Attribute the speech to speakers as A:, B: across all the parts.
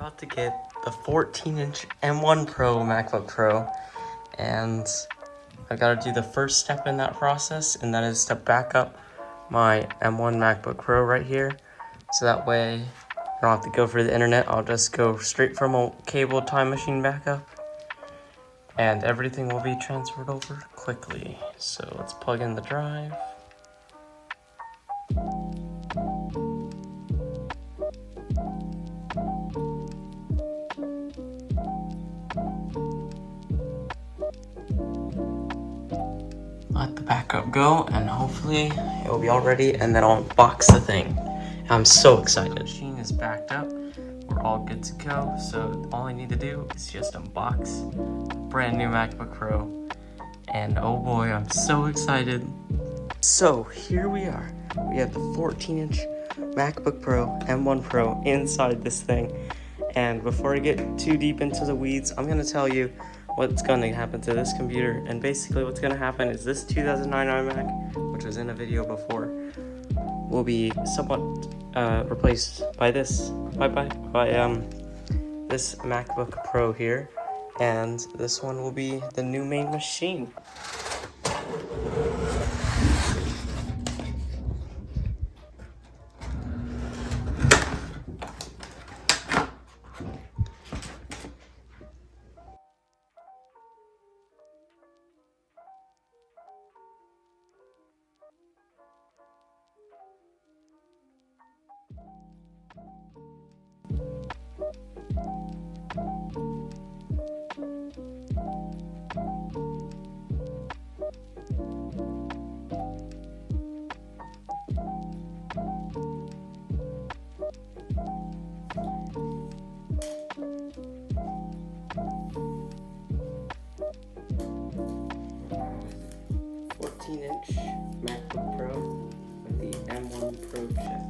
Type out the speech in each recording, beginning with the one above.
A: about to get the 14-inch M1 Pro MacBook Pro, and I gotta do the first step in that process, and that is to back up my M1 MacBook Pro right here, so that way I don't have to go through the internet. I'll just go straight from a cable time machine backup, and everything will be transferred over quickly. So let's plug in the drive. Let the backup go, and hopefully it will be all ready, and then I'll unbox the thing. I'm so excited. The machine is backed up. We're all good to go. So all I need to do is just unbox a brand new MacBook Pro. And oh boy, I'm so excited. So here we are. We have the 14-inch MacBook Pro, M1 Pro inside this thing. And before I get too deep into the weeds, I'm gonna tell you what's going to happen to this computer. And basically what's going to happen is this 2009 iMac, which was in a video before, will be somewhat replaced by this this MacBook Pro here, and this one will be the new main machine. Inch MacBook Pro with the M1 Pro chip.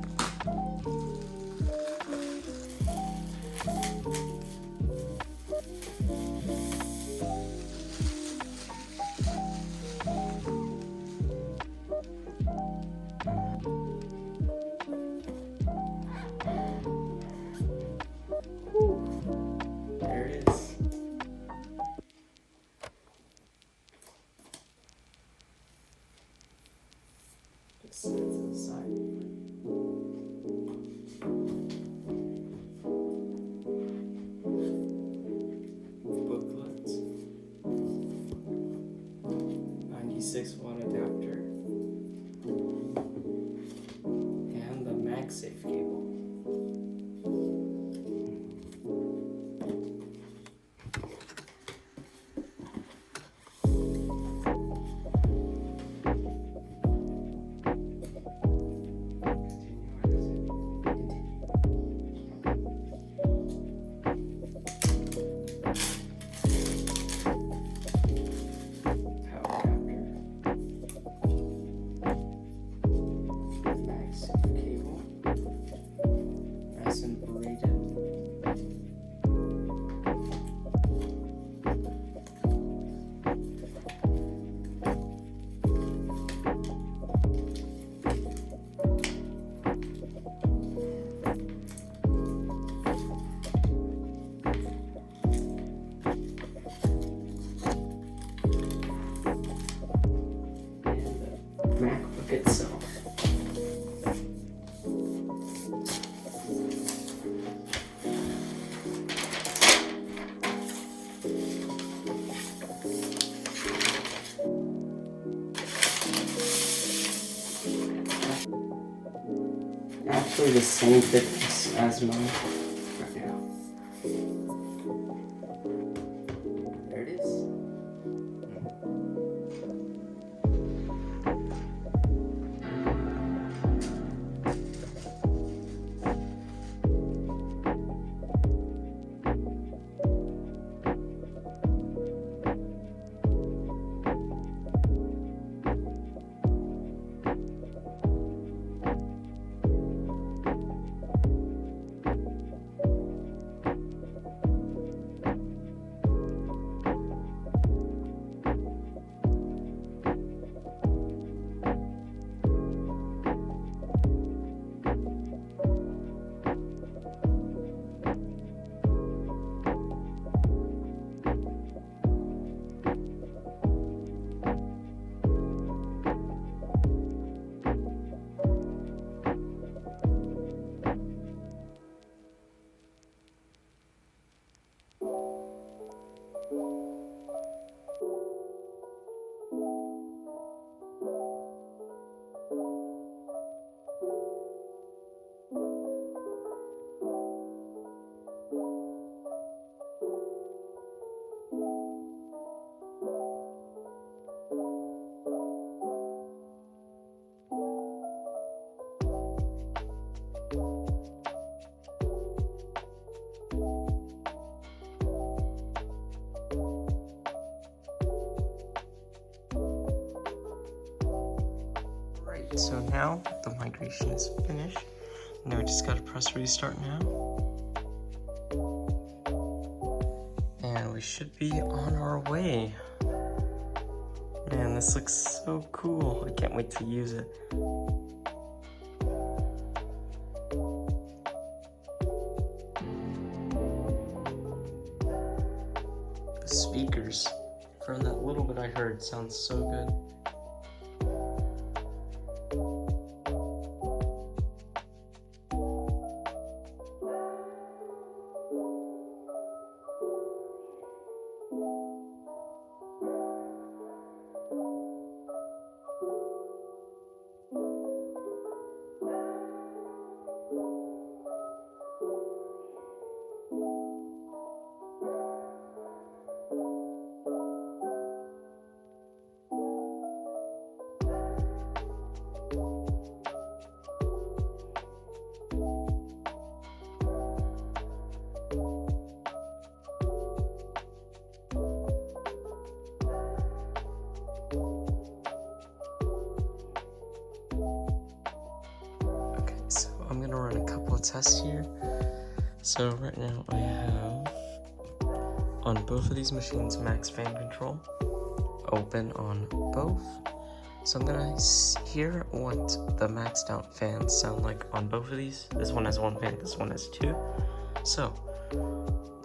A: There it is. Set it to the side. Booklet. 96-watt adapter. And the MagSafe cable. MacBook itself. Actually the same thickness as mine right now. There it is. So now the migration is finished. Now we just gotta press restart now. And we should be on our way. Man, this looks so cool. I can't wait to use it. The speakers, from that little bit I heard, sounds so good. I'm gonna run a couple of tests here. So right now I have on both of these machines max fan control open on both. So I'm gonna hear what the maxed out fans sound like on both of these. This one has one fan, this one has two. So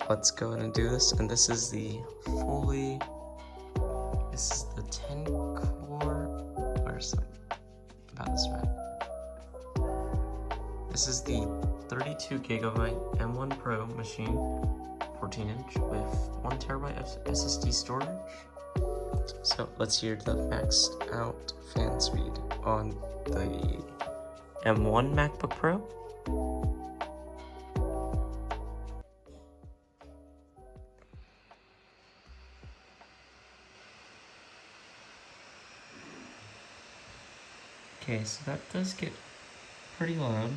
A: let's go ahead and do this. And this is the 10 core, where's the, about this map. This is the 32 gigabyte M1 Pro machine, 14-inch with 1 terabyte of SSD storage. So let's hear the maxed out fan speed on the M1 MacBook Pro. Okay, so that does get pretty loud.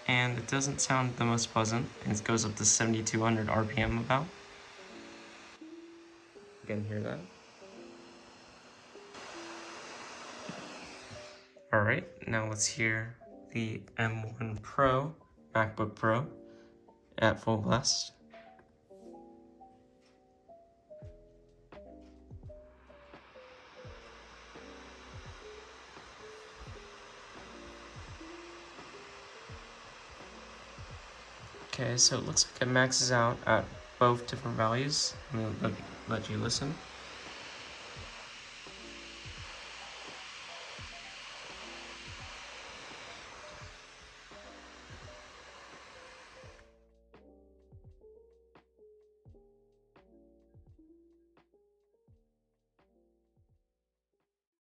A: And it doesn't sound the most pleasant, and it goes up to 7,200 RPM about. You can hear that. Alright, now let's hear the M1 Pro, MacBook Pro, at full blast. Okay, so it looks like it maxes out at both different values. I'm gonna let you listen.